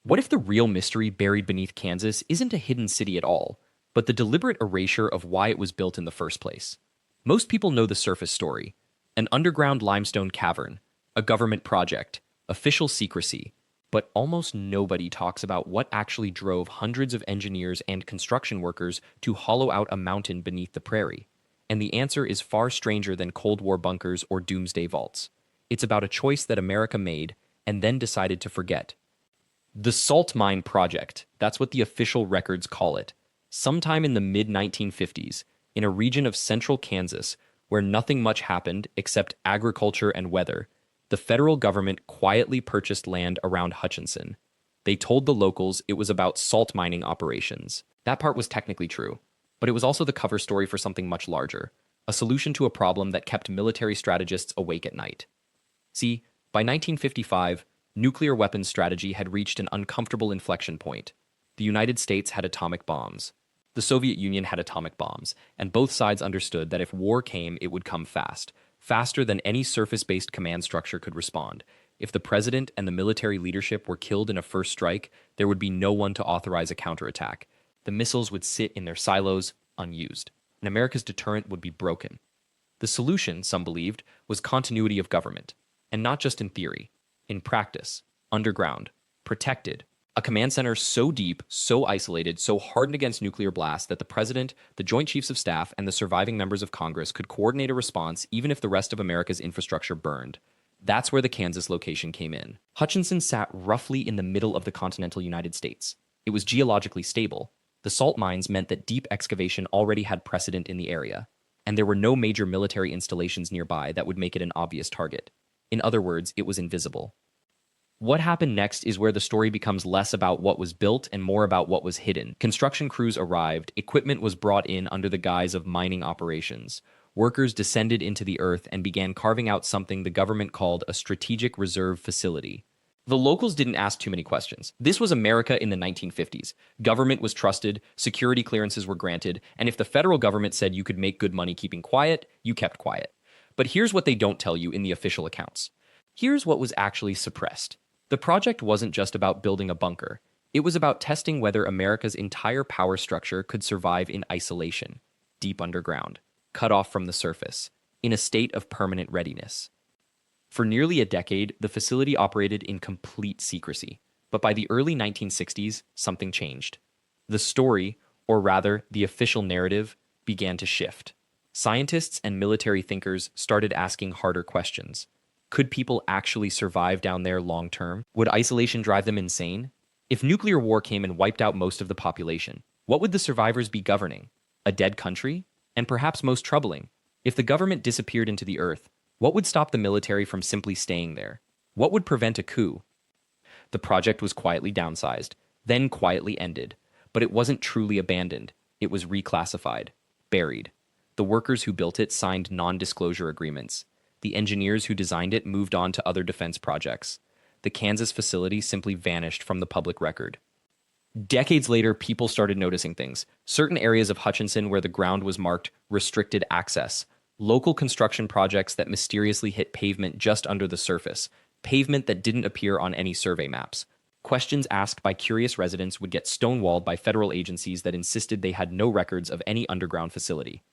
What if the real mystery buried beneath Kansas isn't a hidden city at all, but the deliberate erasure of why it was built in the first place? Most people know the surface story: an underground limestone cavern, a government project, official secrecy, but almost nobody talks about what actually drove hundreds of engineers and construction workers to hollow out a mountain beneath the prairie. And the answer is far stranger than Cold War bunkers or doomsday vaults. It's about a choice that America made and then decided to forget. The Salt Mine Project, that's what the official records call it. Sometime in the mid-1950s, in a region of central Kansas where nothing much happened except agriculture and weather, the federal government quietly purchased land around Hutchinson. They told the locals it was about salt mining operations. That part was technically true, but it was also the cover story for something much larger, a solution to a problem that kept military strategists awake at night. See, by 1955, nuclear weapons strategy had reached an uncomfortable inflection point. The United States had atomic bombs. The Soviet Union had atomic bombs, and both sides understood that if war came, it would come fast, faster than any surface-based command structure could respond. If the president and the military leadership were killed in a first strike, there would be no one to authorize a counterattack. The missiles would sit in their silos, unused, and America's deterrent would be broken. The solution, some believed, was continuity of government, and not just in theory. In practice, underground, protected, a command center so deep, so isolated, so hardened against nuclear blasts that the president, the Joint Chiefs of Staff, and the surviving members of Congress could coordinate a response even if the rest of America's infrastructure burned. That's where the Kansas location came in. Hutchinson sat roughly in the middle of the continental United States. It was geologically stable. The salt mines meant that deep excavation already had precedent in the area, and there were no major military installations nearby that would make it an obvious target. In other words, it was invisible. What happened next is where the story becomes less about what was built and more about what was hidden. Construction crews arrived, equipment was brought in under the guise of mining operations. Workers descended into the earth and began carving out something the government called a strategic reserve facility. The locals didn't ask too many questions. This was America in the 1950s. Government was trusted, security clearances were granted, and if the federal government said you could make good money keeping quiet, you kept quiet. But here's what they don't tell you in the official accounts. Here's what was actually suppressed. The project wasn't just about building a bunker. It was about testing whether America's entire power structure could survive in isolation, deep underground, cut off from the surface, in a state of permanent readiness. For nearly a decade, the facility operated in complete secrecy. But by the early 1960s, something changed. The story, or rather, the official narrative, began to shift. Scientists and military thinkers started asking harder questions. Could people actually survive down there long term? Would isolation drive them insane? If nuclear war came and wiped out most of the population, what would the survivors be governing? A dead country? And perhaps most troubling, if the government disappeared into the earth, what would stop the military from simply staying there? What would prevent a coup? The project was quietly downsized, then quietly ended. But it wasn't truly abandoned. It was reclassified, buried. The workers who built it signed non-disclosure agreements. The engineers who designed it moved on to other defense projects. The Kansas facility simply vanished from the public record. Decades later, people started noticing things. Certain areas of Hutchinson where the ground was marked restricted access. Local construction projects that mysteriously hit pavement just under the surface. Pavement that didn't appear on any survey maps. Questions asked by curious residents would get stonewalled by federal agencies that insisted they had no records of any underground facility.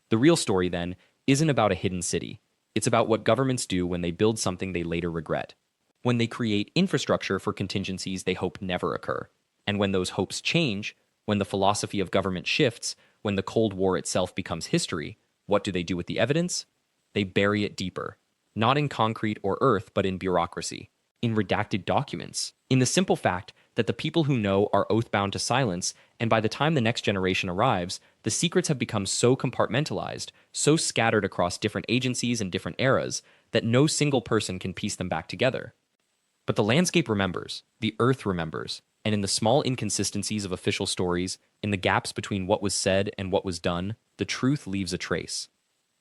The real story, then, isn't about a hidden city. It's about what governments do when they build something they later regret. When they create infrastructure for contingencies they hope never occur. And when those hopes change, when the philosophy of government shifts, when the Cold War itself becomes history, what do they do with the evidence? They bury it deeper. Not in concrete or earth, but in bureaucracy. In redacted documents. In the simple fact that the people who know are oath-bound to silence, and by the time the next generation arrives, the secrets have become so compartmentalized, so scattered across different agencies and different eras, that no single person can piece them back together. But the landscape remembers, the earth remembers, and in the small inconsistencies of official stories, in the gaps between what was said and what was done, the truth leaves a trace.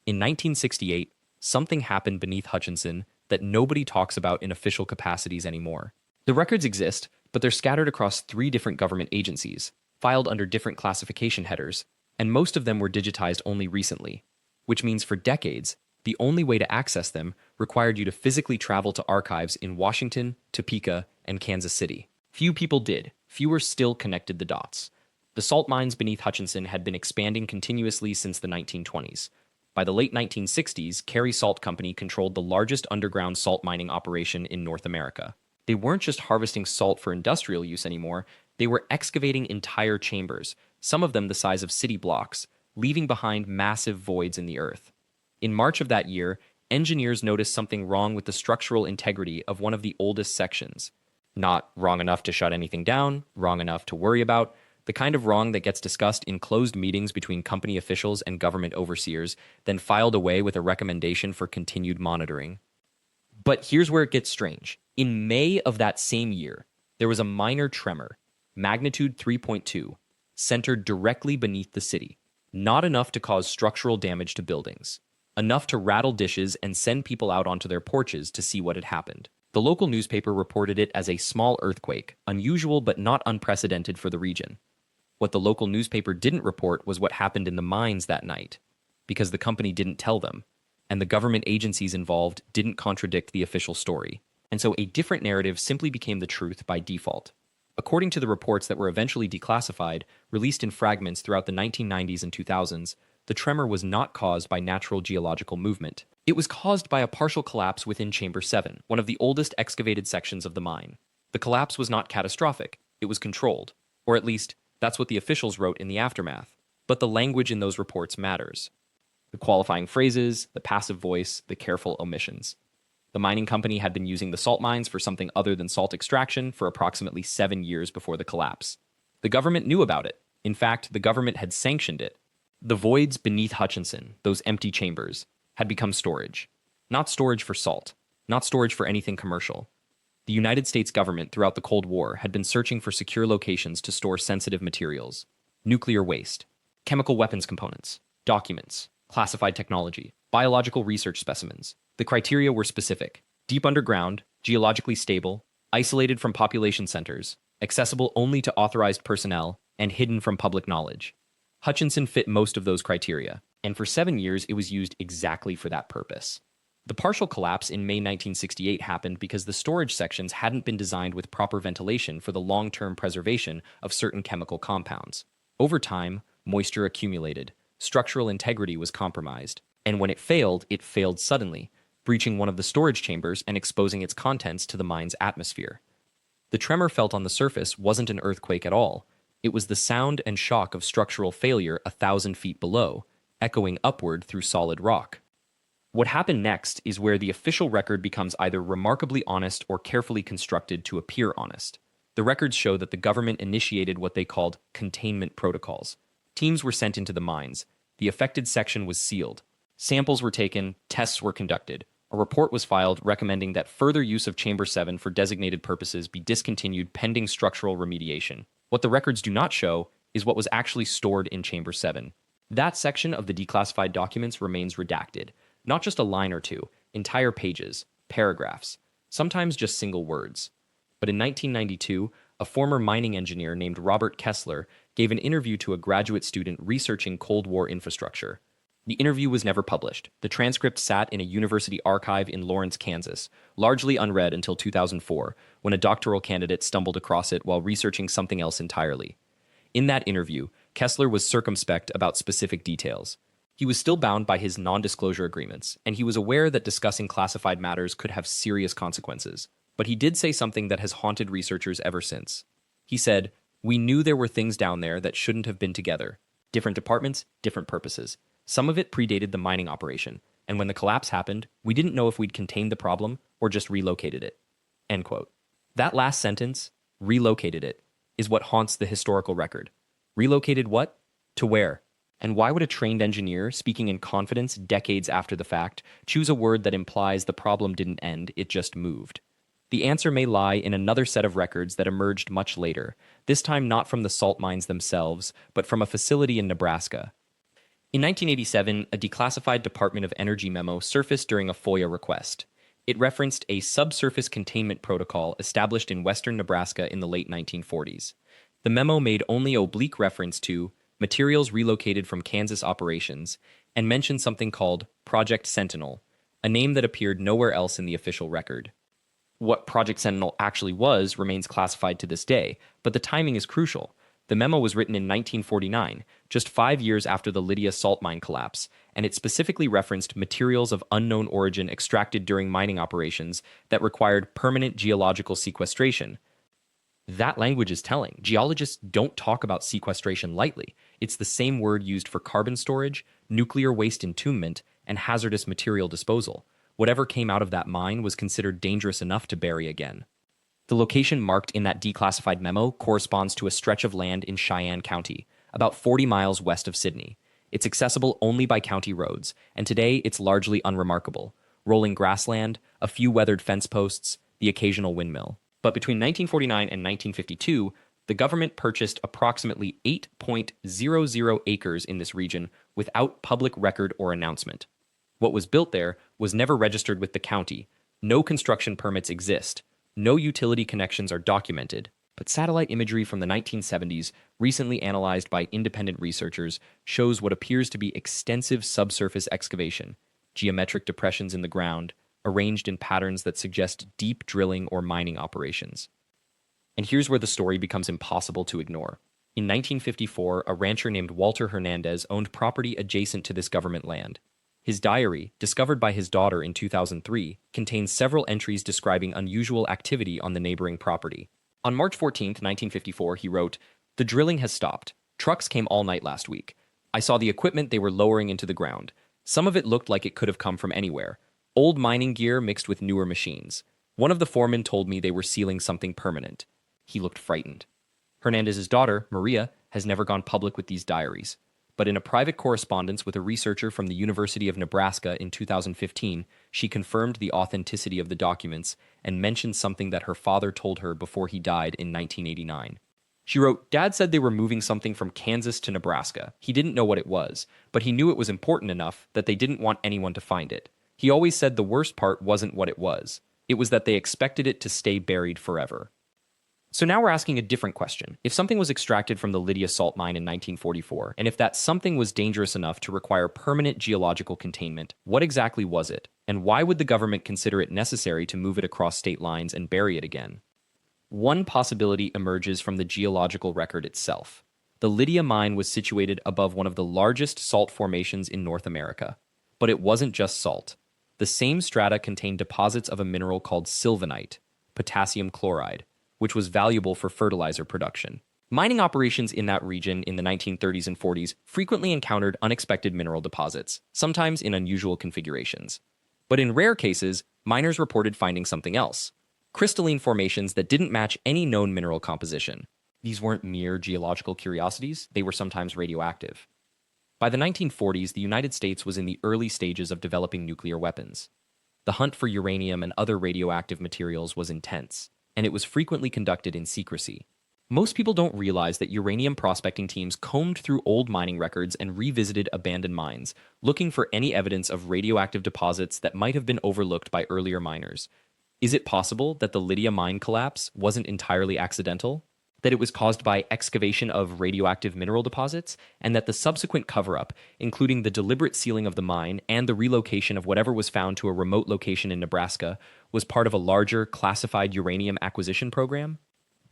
In 1968, something happened beneath Hutchinson that nobody talks about in official capacities anymore. The records exist, but they're scattered across 3 different government agencies, filed under different classification headers, and most of them were digitized only recently, which means for decades, the only way to access them required you to physically travel to archives in Washington, Topeka, and Kansas City. Few people did. Fewer still connected the dots. The salt mines beneath Hutchinson had been expanding continuously since the 1920s. By the late 1960s, Carey Salt Company controlled the largest underground salt mining operation in North America. They weren't just harvesting salt for industrial use anymore, they were excavating entire chambers, some of them the size of city blocks, leaving behind massive voids in the earth. In March of that year, engineers noticed something wrong with the structural integrity of one of the oldest sections. Not wrong enough to shut anything down, wrong enough to worry about, the kind of wrong that gets discussed in closed meetings between company officials and government overseers, then filed away with a recommendation for continued monitoring. But here's where it gets strange. In May of that same year, there was a minor tremor, magnitude 3.2, centered directly beneath the city. Not enough to cause structural damage to buildings. Enough to rattle dishes and send people out onto their porches to see what had happened. The local newspaper reported it as a small earthquake, unusual but not unprecedented for the region. What the local newspaper didn't report was what happened in the mines that night, because the company didn't tell them, and the government agencies involved didn't contradict the official story. And so a different narrative simply became the truth by default. According to the reports that were eventually declassified, released in fragments throughout the 1990s and 2000s, the tremor was not caused by natural geological movement. It was caused by a partial collapse within Chamber 7, one of the oldest excavated sections of the mine. The collapse was not catastrophic, it was controlled, or at least, that's what the officials wrote in the aftermath. But the language in those reports matters. The qualifying phrases, the passive voice, the careful omissions. The mining company had been using the salt mines for something other than salt extraction for approximately 7 years before the collapse. The government knew about it. In fact, the government had sanctioned it. The voids beneath Hutchinson, those empty chambers, had become storage. Not storage for salt, not storage for anything commercial. The United States government throughout the Cold War had been searching for secure locations to store sensitive materials, nuclear waste, chemical weapons components, documents, classified technology, biological research specimens. The criteria were specific: deep underground, geologically stable, isolated from population centers, accessible only to authorized personnel, and hidden from public knowledge. Hutchinson fit most of those criteria, and for 7 years it was used exactly for that purpose. The partial collapse in May 1968 happened because the storage sections hadn't been designed with proper ventilation for the long-term preservation of certain chemical compounds. Over time, moisture accumulated, structural integrity was compromised, and when it failed suddenly, breaching one of the storage chambers and exposing its contents to the mine's atmosphere. The tremor felt on the surface wasn't an earthquake at all. It was the sound and shock of structural failure 1,000 feet below, echoing upward through solid rock. What happened next is where the official record becomes either remarkably honest or carefully constructed to appear honest. The records show that the government initiated what they called containment protocols. Teams were sent into the mines. The affected section was sealed. Samples were taken, tests were conducted. A report was filed recommending that further use of Chamber 7 for designated purposes be discontinued pending structural remediation. What the records do not show is what was actually stored in Chamber 7. That section of the declassified documents remains redacted. Not just a line or two, entire pages, paragraphs, sometimes just single words. But in 1992, a former mining engineer named Robert Kessler gave an interview to a graduate student researching Cold War infrastructure. The interview was never published. The transcript sat in a university archive in Lawrence, Kansas, largely unread until 2004, when a doctoral candidate stumbled across it while researching something else entirely. In that interview, Kessler was circumspect about specific details. He was still bound by his non-disclosure agreements, and he was aware that discussing classified matters could have serious consequences. But he did say something that has haunted researchers ever since. He said, "We knew there were things down there that shouldn't have been together. Different departments, different purposes. Some of it predated the mining operation, and when the collapse happened, we didn't know if we'd contained the problem or just relocated it." End quote. That last sentence, relocated it, is what haunts the historical record. Relocated what? To where? And why would a trained engineer, speaking in confidence decades after the fact, choose a word that implies the problem didn't end, it just moved? The answer may lie in another set of records that emerged much later, this time not from the salt mines themselves, but from a facility in Nebraska. In 1987, a declassified Department of Energy memo surfaced during a FOIA request. It referenced a subsurface containment protocol established in western Nebraska in the late 1940s. The memo made only oblique reference to materials relocated from Kansas operations, and mentioned something called Project Sentinel, a name that appeared nowhere else in the official record. What Project Sentinel actually was remains classified to this day, but the timing is crucial. The memo was written in 1949, just 5 years after the Lydia salt mine collapse, and it specifically referenced materials of unknown origin extracted during mining operations that required permanent geological sequestration. That language is telling. Geologists don't talk about sequestration lightly. It's the same word used for carbon storage, nuclear waste entombment, and hazardous material disposal. Whatever came out of that mine was considered dangerous enough to bury again. The location marked in that declassified memo corresponds to a stretch of land in Cheyenne County, about 40 miles west of Sydney. It's accessible only by county roads, and today it's largely unremarkable. Rolling grassland, a few weathered fence posts, the occasional windmill. But between 1949 and 1952, the government purchased approximately 8.00 acres in this region without public record or announcement. What was built there was never registered with the county. No construction permits exist. No utility connections are documented. But satellite imagery from the 1970s, recently analyzed by independent researchers, shows what appears to be extensive subsurface excavation, geometric depressions in the ground, arranged in patterns that suggest deep drilling or mining operations. And here's where the story becomes impossible to ignore. In 1954, a rancher named Walter Hernandez owned property adjacent to this government land. His diary, discovered by his daughter in 2003, contains several entries describing unusual activity on the neighboring property. On March 14, 1954, he wrote, "The drilling has stopped. Trucks came all night last week. I saw the equipment they were lowering into the ground. Some of it looked like it could have come from anywhere. Old mining gear mixed with newer machines. One of the foremen told me they were sealing something permanent." He looked frightened. Hernandez's daughter, Maria, has never gone public with these diaries. But in a private correspondence with a researcher from the University of Nebraska in 2015, she confirmed the authenticity of the documents and mentioned something that her father told her before he died in 1989. She wrote, "Dad said they were moving something from Kansas to Nebraska. He didn't know what it was, but he knew it was important enough that they didn't want anyone to find it. He always said the worst part wasn't what it was. It was that they expected it to stay buried forever." So now we're asking a different question. If something was extracted from the Lydia salt mine in 1944, and if that something was dangerous enough to require permanent geological containment, what exactly was it? And why would the government consider it necessary to move it across state lines and bury it again? One possibility emerges from the geological record itself. The Lydia mine was situated above one of the largest salt formations in North America. But it wasn't just salt. The same strata contained deposits of a mineral called sylvanite, potassium chloride, which was valuable for fertilizer production. Mining operations in that region in the 1930s and 40s frequently encountered unexpected mineral deposits, sometimes in unusual configurations. But in rare cases, miners reported finding something else: crystalline formations that didn't match any known mineral composition. These weren't mere geological curiosities, they were sometimes radioactive. By the 1940s, the United States was in the early stages of developing nuclear weapons. The hunt for uranium and other radioactive materials was intense, and it was frequently conducted in secrecy. Most people don't realize that uranium prospecting teams combed through old mining records and revisited abandoned mines, looking for any evidence of radioactive deposits that might have been overlooked by earlier miners. Is it possible that the Lydia mine collapse wasn't entirely accidental? That it was caused by excavation of radioactive mineral deposits, and that the subsequent cover-up, including the deliberate sealing of the mine and the relocation of whatever was found to a remote location in Nebraska, was part of a larger classified uranium acquisition program?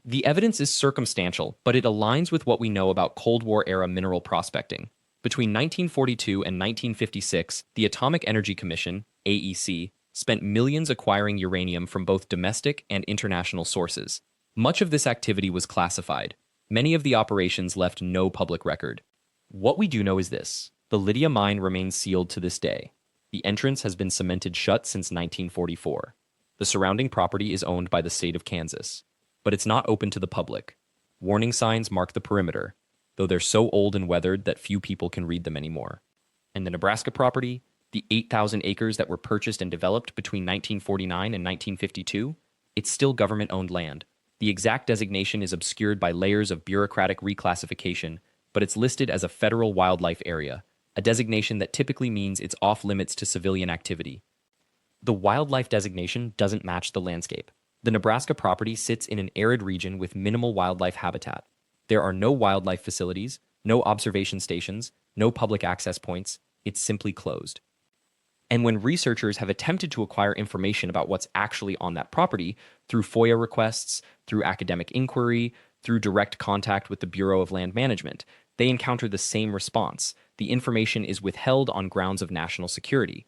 The evidence is circumstantial, but it aligns with what we know about Cold War-era mineral prospecting. Between 1942 and 1956, the Atomic Energy Commission, AEC, spent millions acquiring uranium from both domestic and international sources. Much of this activity was classified. Many of the operations left no public record. What we do know is this: the Lydia mine remains sealed to this day. The entrance has been cemented shut since 1944. The surrounding property is owned by the state of Kansas, but it's not open to the public. Warning signs mark the perimeter, though they're so old and weathered that few people can read them anymore. And the Nebraska property, the 8,000 acres that were purchased and developed between 1949 and 1952, it's still government-owned land. The exact designation is obscured by layers of bureaucratic reclassification, but it's listed as a federal wildlife area, a designation that typically means it's off-limits to civilian activity. The wildlife designation doesn't match the landscape. The Nebraska property sits in an arid region with minimal wildlife habitat. There are no wildlife facilities, no observation stations, no public access points. It's simply closed. And when researchers have attempted to acquire information about what's actually on that property through FOIA requests, through academic inquiry, through direct contact with the Bureau of Land Management, they encounter the same response. The information is withheld on grounds of national security.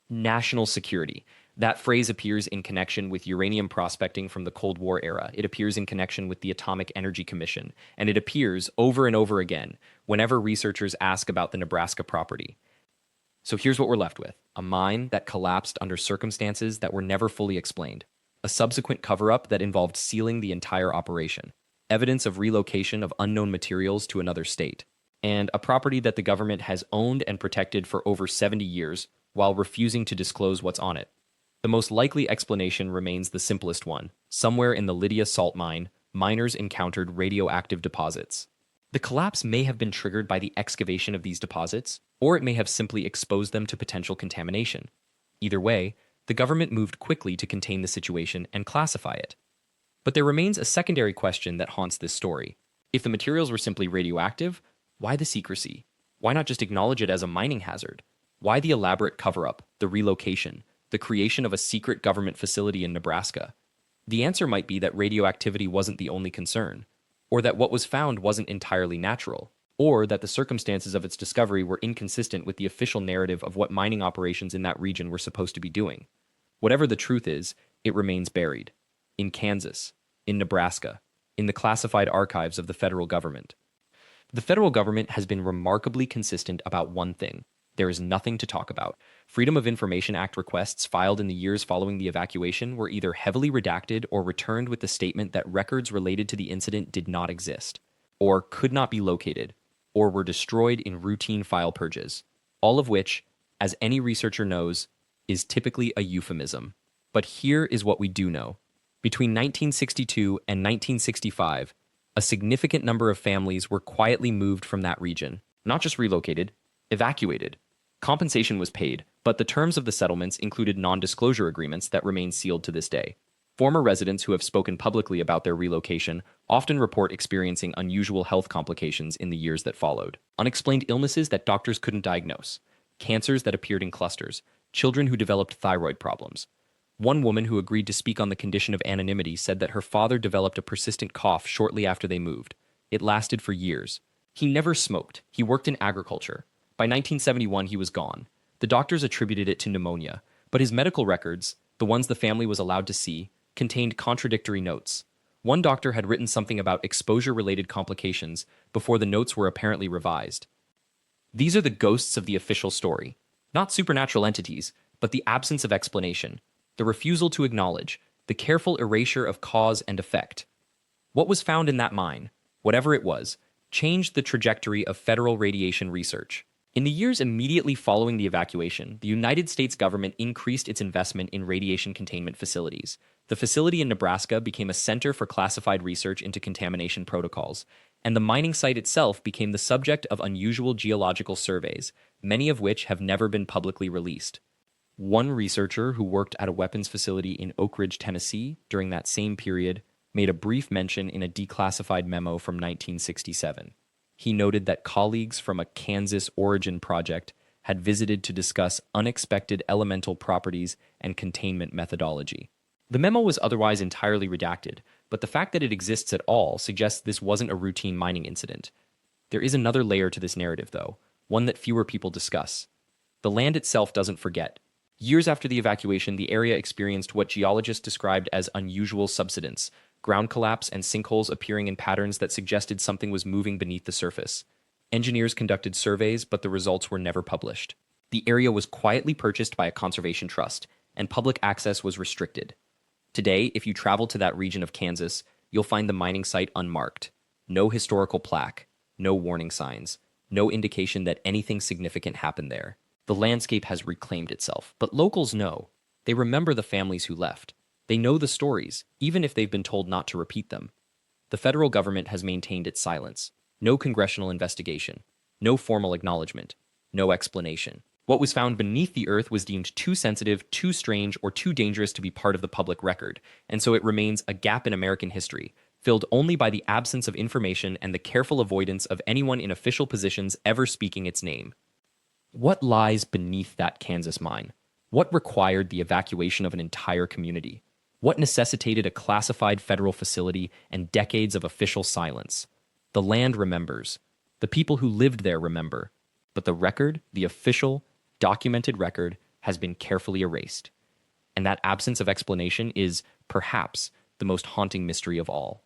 National security. That phrase appears in connection with uranium prospecting from the Cold War era. It appears in connection with the Atomic Energy Commission, and it appears over and over again whenever researchers ask about the Nebraska property. So here's what we're left with: a mine that collapsed under circumstances that were never fully explained, a subsequent cover-up that involved sealing the entire operation, evidence of relocation of unknown materials to another state, and a property that the government has owned and protected for over 70 years while refusing to disclose what's on it. The most likely explanation remains the simplest one. Somewhere in the Lydia salt mine, miners encountered radioactive deposits. The collapse may have been triggered by the excavation of these deposits, or it may have simply exposed them to potential contamination. Either way, the government moved quickly to contain the situation and classify it. But there remains a secondary question that haunts this story. If the materials were simply radioactive, why the secrecy? Why not just acknowledge it as a mining hazard? Why the elaborate cover-up, the relocation, the creation of a secret government facility in Nebraska? The answer might be that radioactivity wasn't the only concern, or that what was found wasn't entirely natural, or that the circumstances of its discovery were inconsistent with the official narrative of what mining operations in that region were supposed to be doing. Whatever the truth is, it remains buried. In Kansas, in Nebraska, in the classified archives of the federal government. The federal government has been remarkably consistent about one thing: there is nothing to talk about. Freedom of Information Act requests filed in the years following the evacuation were either heavily redacted or returned with the statement that records related to the incident did not exist, or could not be located, or were destroyed in routine file purges, all of which, as any researcher knows, is typically a euphemism. But here is what we do know. Between 1962 and 1965, a significant number of families were quietly moved from that region, not just relocated, evacuated. Compensation was paid, but the terms of the settlements included non-disclosure agreements that remain sealed to this day. Former residents who have spoken publicly about their relocation often report experiencing unusual health complications in the years that followed. Unexplained illnesses that doctors couldn't diagnose, cancers that appeared in clusters, children who developed thyroid problems. One woman who agreed to speak on the condition of anonymity said that her father developed a persistent cough shortly after they moved. It lasted for years. He never smoked. He worked in agriculture. By 1971, he was gone. The doctors attributed it to pneumonia, but his medical records, the ones the family was allowed to see, contained contradictory notes. One doctor had written something about exposure-related complications before the notes were apparently revised. These are the ghosts of the official story. Not supernatural entities, but the absence of explanation, the refusal to acknowledge, the careful erasure of cause and effect. What was found in that mine, whatever it was, changed the trajectory of federal radiation research. In the years immediately following the evacuation, the United States government increased its investment in radiation containment facilities. The facility in Nebraska became a center for classified research into contamination protocols, and the mining site itself became the subject of unusual geological surveys, many of which have never been publicly released. One researcher who worked at a weapons facility in Oak Ridge, Tennessee, during that same period, made a brief mention in a declassified memo from 1967. He noted that colleagues from a Kansas origin project had visited to discuss unexpected elemental properties and containment methodology. The memo was otherwise entirely redacted, but the fact that it exists at all suggests this wasn't a routine mining incident. There is another layer to this narrative, though, one that fewer people discuss. The land itself doesn't forget. Years after the evacuation, the area experienced what geologists described as unusual subsidence, ground collapse and sinkholes appearing in patterns that suggested something was moving beneath the surface. Engineers conducted surveys, but the results were never published. The area was quietly purchased by a conservation trust, and public access was restricted. Today, if you travel to that region of Kansas, you'll find the mining site unmarked. No historical plaque, no warning signs, no indication that anything significant happened there. The landscape has reclaimed itself, but locals know. They remember the families who left. They know the stories, even if they've been told not to repeat them. The federal government has maintained its silence. No congressional investigation. No formal acknowledgement. No explanation. What was found beneath the earth was deemed too sensitive, too strange, or too dangerous to be part of the public record, and so it remains a gap in American history, filled only by the absence of information and the careful avoidance of anyone in official positions ever speaking its name. What lies beneath that Kansas mine? What required the evacuation of an entire community? What necessitated a classified federal facility and decades of official silence? The land remembers. The people who lived there remember. But the record, the official, documented record, has been carefully erased. And that absence of explanation is, perhaps, the most haunting mystery of all.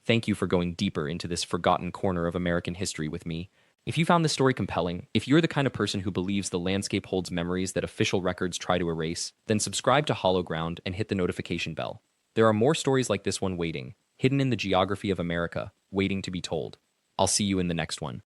Thank you for going deeper into this forgotten corner of American history with me. If you found this story compelling, if you're the kind of person who believes the landscape holds memories that official records try to erase, then subscribe to Hollow Ground and hit the notification bell. There are more stories like this one waiting, hidden in the geography of America, waiting to be told. I'll see you in the next one.